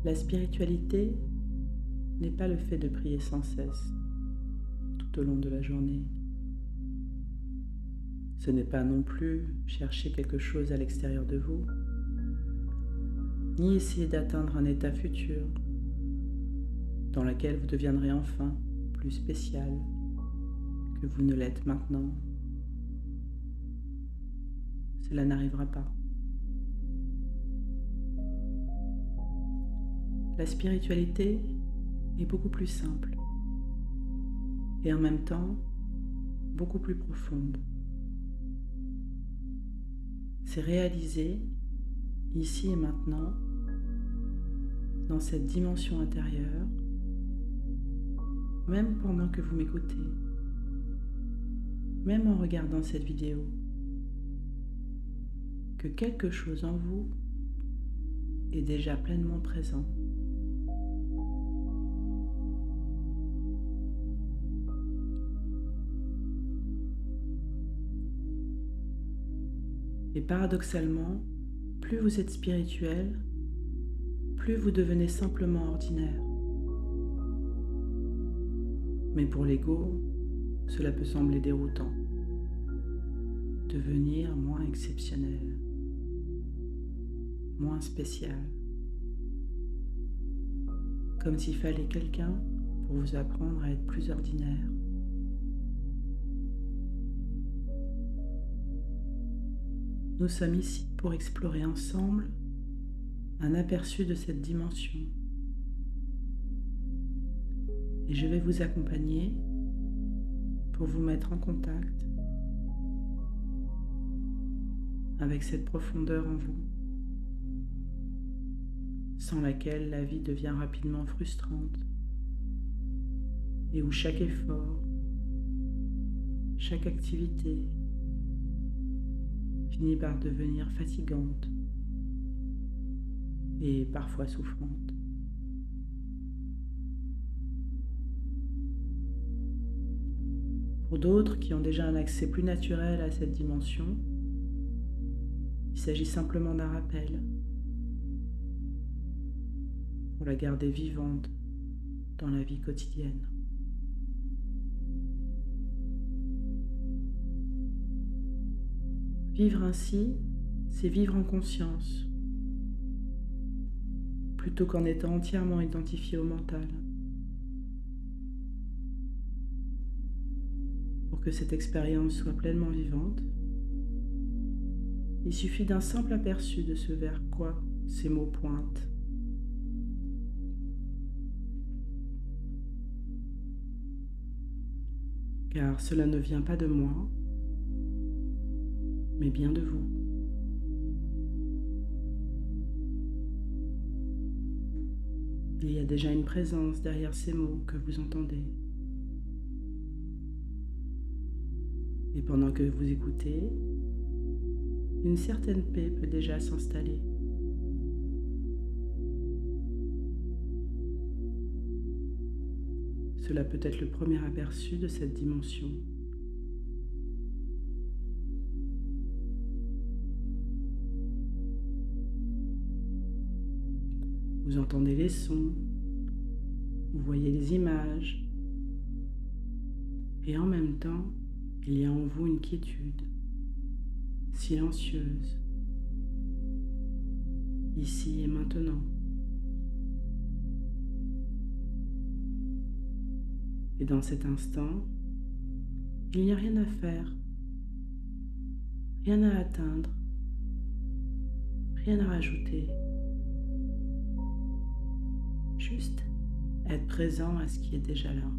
La spiritualité n'est pas le fait de prier sans cesse tout au long de la journée. Ce n'est pas non plus chercher quelque chose à l'extérieur de vous, ni essayer d'atteindre un état futur dans lequel vous deviendrez enfin plus spécial que vous ne l'êtes maintenant. Cela n'arrivera pas. La spiritualité est beaucoup plus simple et en même temps beaucoup plus profonde. C'est réaliser ici et maintenant, dans cette dimension intérieure, même pendant que vous m'écoutez, même en regardant cette vidéo, que quelque chose en vous est déjà pleinement présent. Et paradoxalement, plus vous êtes spirituel, plus vous devenez simplement ordinaire. Mais pour l'ego, cela peut sembler déroutant. Devenir moins exceptionnel, moins spécial. Comme s'il fallait quelqu'un pour vous apprendre à être plus ordinaire. Nous sommes ici pour explorer ensemble un aperçu de cette dimension. Et je vais vous accompagner pour vous mettre en contact avec cette profondeur en vous, sans laquelle la vie devient rapidement frustrante et où chaque effort, chaque activité finit par devenir fatigante et parfois souffrante. Pour d'autres qui ont déjà un accès plus naturel à cette dimension, il s'agit simplement d'un rappel pour la garder vivante dans la vie quotidienne. Vivre ainsi, c'est vivre en conscience, plutôt qu'en étant entièrement identifié au mental. Pour que cette expérience soit pleinement vivante, il suffit d'un simple aperçu de ce vers quoi ces mots pointent. Car cela ne vient pas de moi, mais bien de vous. Il y a déjà une présence derrière ces mots que vous entendez. Et pendant que vous écoutez, une certaine paix peut déjà s'installer. Cela peut être le premier aperçu de cette dimension. Vous entendez les sons, vous voyez les images, et en même temps, il y a en vous une quiétude silencieuse, ici et maintenant. Et dans cet instant, il n'y a rien à faire, rien à atteindre, rien à rajouter. Juste être présent à ce qui est déjà là.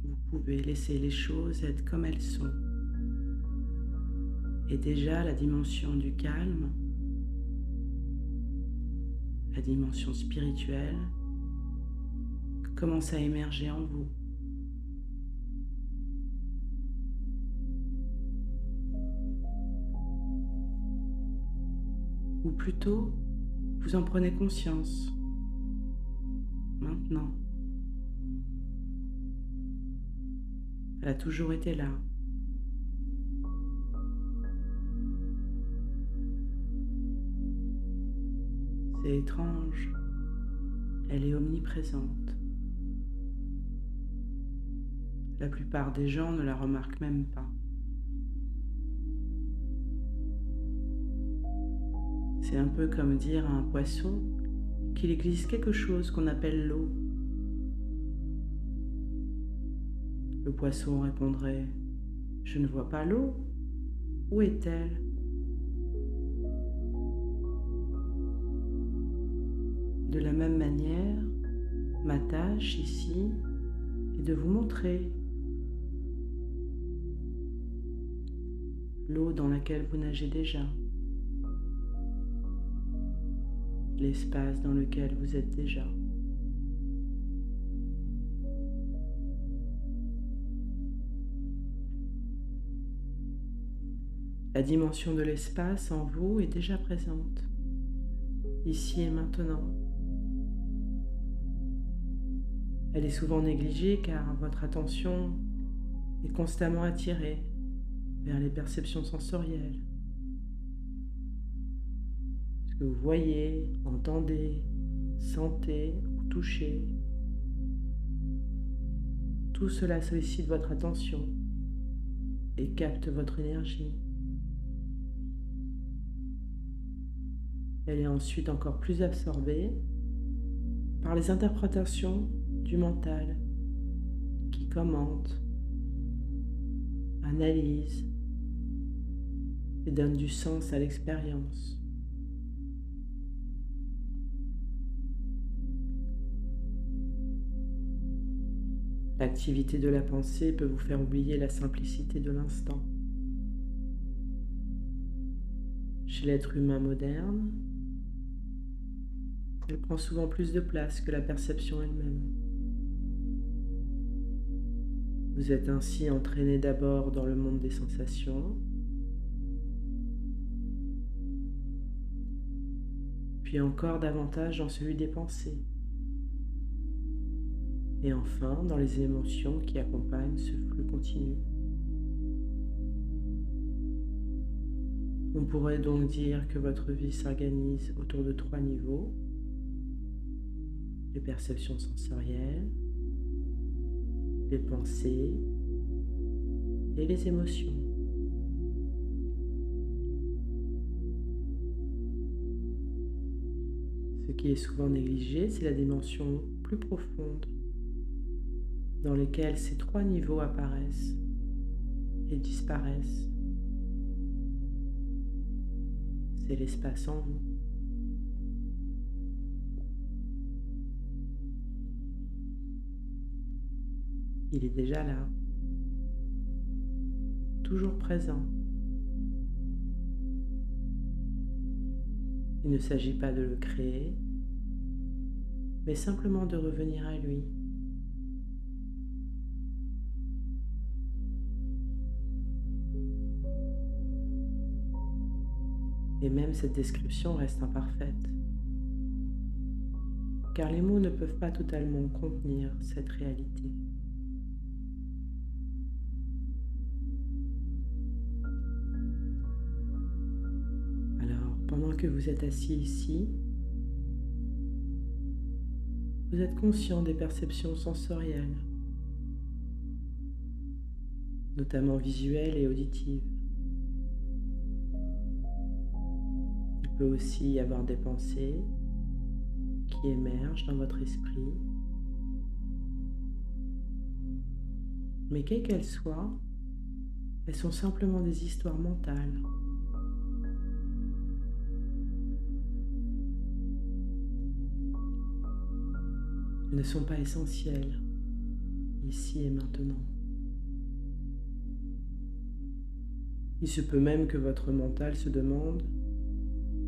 Vous pouvez laisser les choses être comme elles sont. Et déjà la dimension du calme, la dimension spirituelle, commence à émerger en vous. Ou plutôt, vous en prenez conscience, maintenant. Elle a toujours été là. C'est étrange, elle est omniprésente. La plupart des gens ne la remarquent même pas. C'est un peu comme dire à un poisson qu'il existe quelque chose qu'on appelle l'eau. Le poisson répondrait: « Je ne vois pas l'eau. Où est-elle » De la même manière, ma tâche ici est de vous montrer l'eau dans laquelle vous nagez déjà, l'espace dans lequel vous êtes déjà. La dimension de l'espace en vous est déjà présente, ici et maintenant. Elle est souvent négligée car votre attention est constamment attirée vers les perceptions sensorielles. Ce que vous voyez, entendez, sentez ou touchez. Tout cela sollicite votre attention et capte votre énergie. Elle est ensuite encore plus absorbée par les interprétations du mental qui commente, analyse et donne du sens à l'expérience. L'activité de la pensée peut vous faire oublier la simplicité de l'instant. Chez l'être humain moderne, elle prend souvent plus de place que la perception elle-même. Vous êtes ainsi entraîné d'abord dans le monde des sensations, puis encore davantage dans celui des pensées, et enfin dans les émotions qui accompagnent ce flux continu. On pourrait donc dire que votre vie s'organise autour de 3 niveaux: les perceptions sensorielles, les pensées et les émotions. Ce qui est souvent négligé, c'est la dimension plus profonde dans laquelle ces 3 niveaux apparaissent et disparaissent. C'est l'espace en vous. Il est déjà là, toujours présent. Il ne s'agit pas de le créer, mais simplement de revenir à lui. Et même cette description reste imparfaite, car les mots ne peuvent pas totalement contenir cette réalité. Pendant que vous êtes assis ici, vous êtes conscient des perceptions sensorielles, notamment visuelles et auditives. Il peut aussi y avoir des pensées qui émergent dans votre esprit, mais quelles qu'elles soient, elles sont simplement des histoires mentales. Elles ne sont pas essentielles, ici et maintenant. Il se peut même que votre mental se demande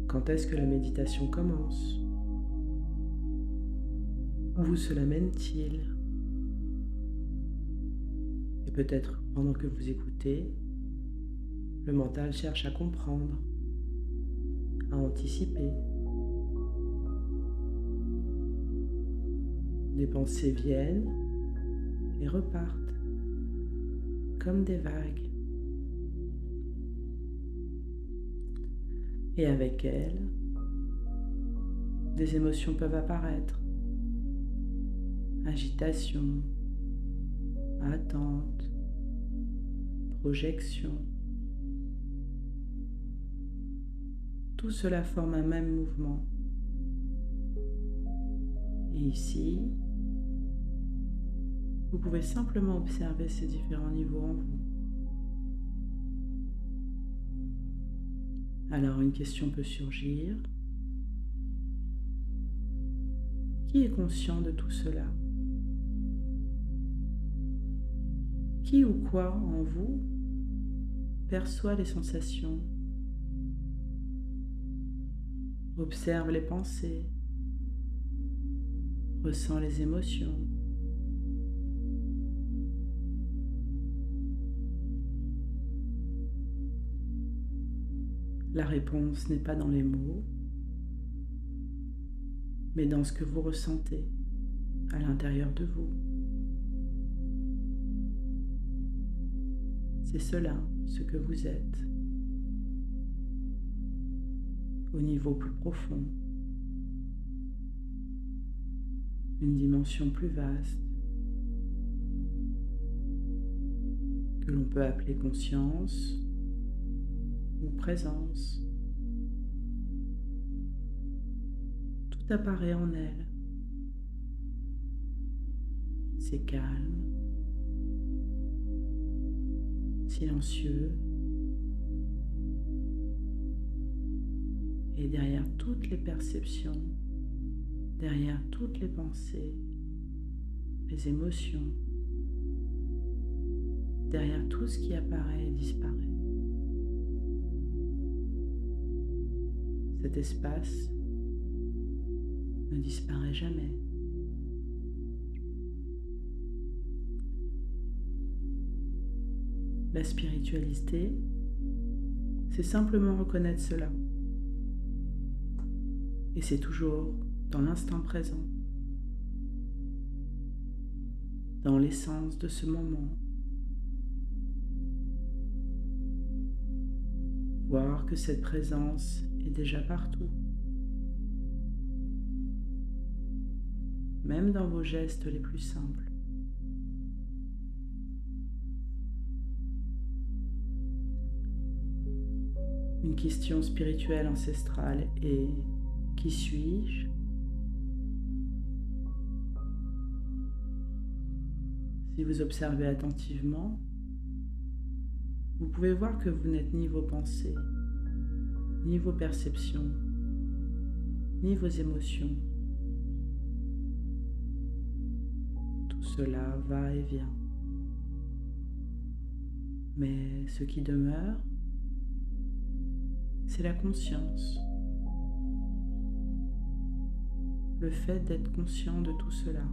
quand est-ce que la méditation commence? Où cela mène-t-il? Et peut-être pendant que vous écoutez, le mental cherche à comprendre, à anticiper. Les pensées viennent et repartent, comme des vagues. Et avec elles, Des émotions peuvent apparaître. Agitation, attente, projection. Tout cela forme un même mouvement. Et ici, vous pouvez simplement observer ces différents niveaux en vous. Alors une question peut surgir. Qui est conscient de tout cela? Qui ou quoi en vous perçoit les sensations, observe les pensées, ressent les émotions? La réponse n'est pas dans les mots, mais dans ce que vous ressentez à l'intérieur de vous. C'est cela, ce que vous êtes, au niveau plus profond, une dimension plus vaste, que l'on peut appeler conscience ou présence. Tout apparaît en elle. C'est calme, silencieux, et derrière toutes les perceptions, derrière toutes les pensées, les émotions, derrière tout ce qui apparaît et disparaît, cet espace ne disparaît jamais. La spiritualité, c'est simplement reconnaître cela. Et c'est toujours dans l'instant présent, dans l'essence de ce moment. Voir que cette présence est déjà partout. Même dans vos gestes les plus simples. Une question spirituelle ancestrale est: qui suis-je? Si vous observez attentivement, vous pouvez voir que vous n'êtes ni vos pensées, ni vos perceptions, ni vos émotions. Tout cela va et vient. Mais ce qui demeure, c'est la conscience. Le fait d'être conscient de tout cela.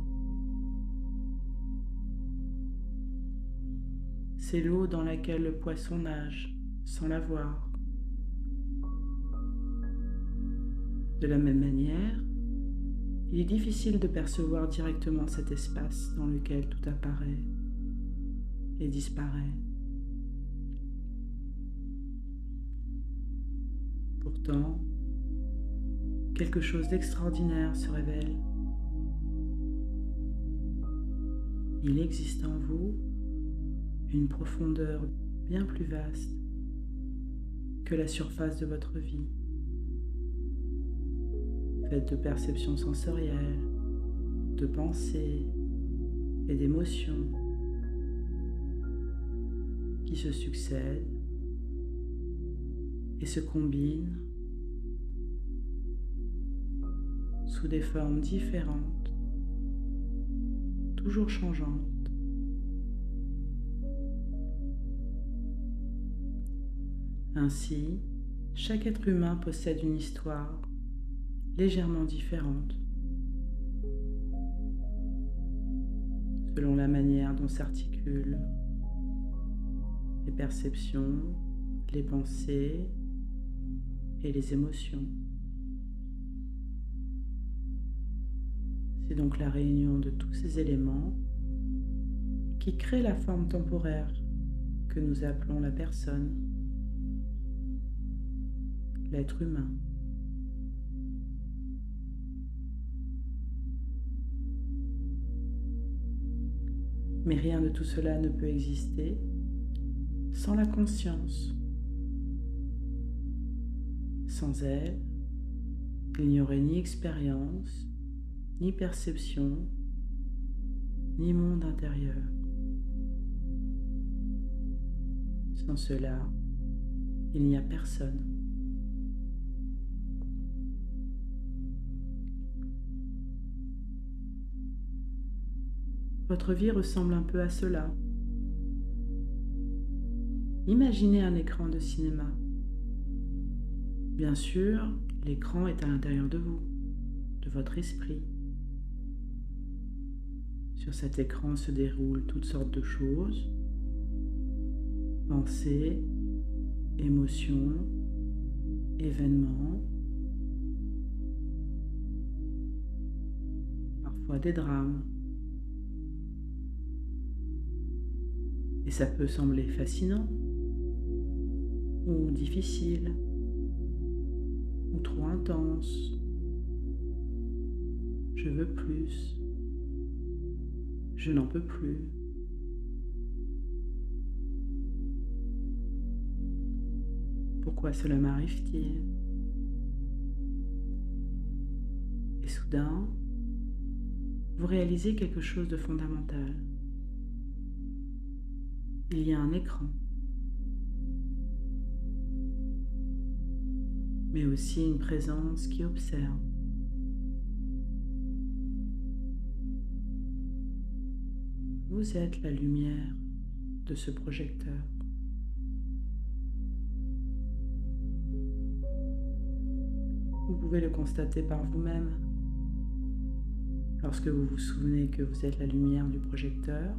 C'est l'eau dans laquelle le poisson nage sans la voir. De la même manière, il est difficile de percevoir directement cet espace dans lequel tout apparaît et disparaît. Pourtant, quelque chose d'extraordinaire se révèle. Il existe en vous une profondeur bien plus vaste que la surface de votre vie, faite de perceptions sensorielles, de pensées et d'émotions qui se succèdent et se combinent sous des formes différentes, toujours changeantes. Ainsi, chaque être humain possède une histoire légèrement différente, selon la manière dont s'articulent les perceptions, les pensées et les émotions. C'est donc la réunion de tous ces éléments qui crée la forme temporaire que nous appelons la personne, l'être humain. Mais rien de tout cela ne peut exister sans la conscience. Sans elle, il n'y aurait ni expérience, ni perception, ni monde intérieur. Sans cela, il n'y a personne. Votre vie ressemble un peu à cela. Imaginez un écran de cinéma. Bien sûr, l'écran est à l'intérieur de vous, de votre esprit. Sur cet écran se déroulent toutes sortes de choses, pensées, émotions, événements, parfois des drames. Et ça peut sembler fascinant ou difficile ou trop intense. Je veux plus. Je n'en peux plus. Pourquoi cela m'arrive-t-il? Et soudain, vous réalisez quelque chose de fondamental. Il y a un écran, mais aussi une présence qui observe. Vous êtes la lumière de ce projecteur. Vous pouvez le constater par vous-même. Lorsque vous vous souvenez que vous êtes la lumière du projecteur,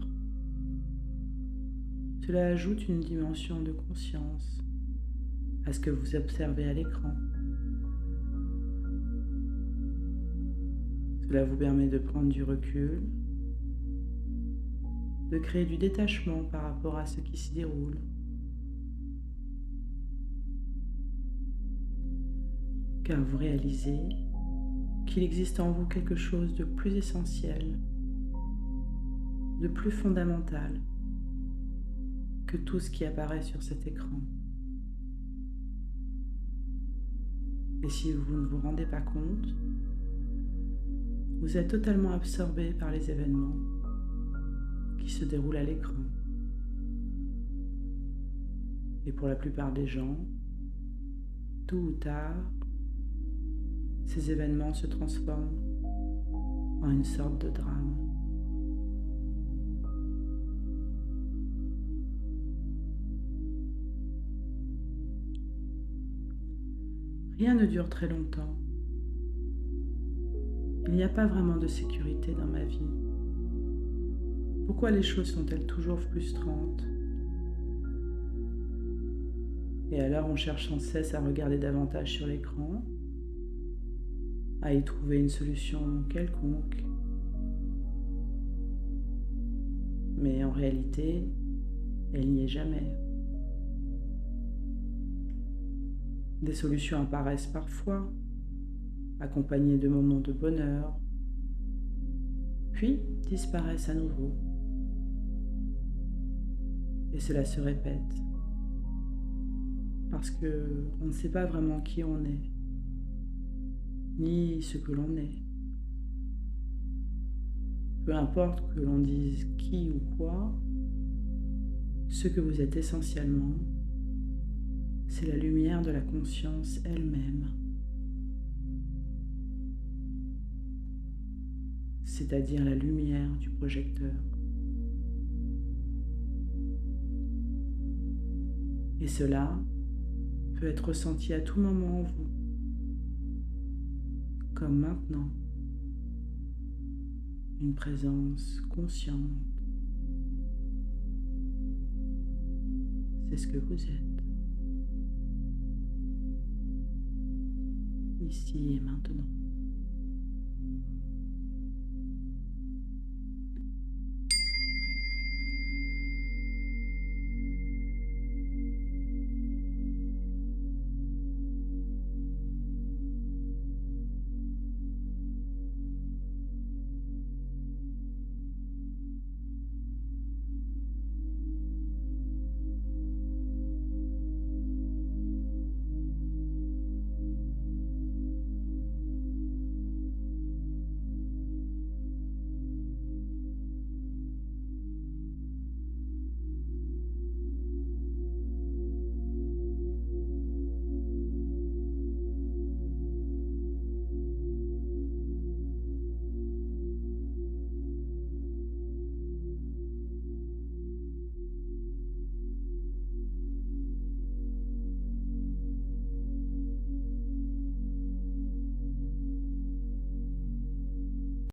cela ajoute une dimension de conscience à ce que vous observez à l'écran. Cela vous permet de prendre du recul, de créer du détachement par rapport à ce qui s'y déroule. Car vous réalisez qu'il existe en vous quelque chose de plus essentiel, de plus fondamental que tout ce qui apparaît sur cet écran. Et si vous ne vous rendez pas compte, vous êtes totalement absorbé par les événements qui se déroulent à l'écran. Et pour la plupart des gens, tôt ou tard, ces événements se transforment en une sorte de drame. Rien ne dure très longtemps. Il n'y a pas vraiment de sécurité dans ma vie. Pourquoi les choses sont-elles toujours frustrantes? Et alors on cherche sans cesse à regarder davantage sur l'écran, à y trouver une solution quelconque. Mais en réalité, elle n'y est jamais. Des solutions apparaissent parfois, accompagnées de moments de bonheur, puis disparaissent à nouveau. Et cela se répète, parce qu'on ne sait pas vraiment qui on est, ni ce que l'on est. Peu importe que l'on dise qui ou quoi, ce que vous êtes essentiellement, c'est la lumière de la conscience elle-même. C'est-à-dire la lumière du projecteur. Et cela peut être ressenti à tout moment en vous, comme maintenant, une présence consciente. C'est ce que vous êtes. Ici et maintenant.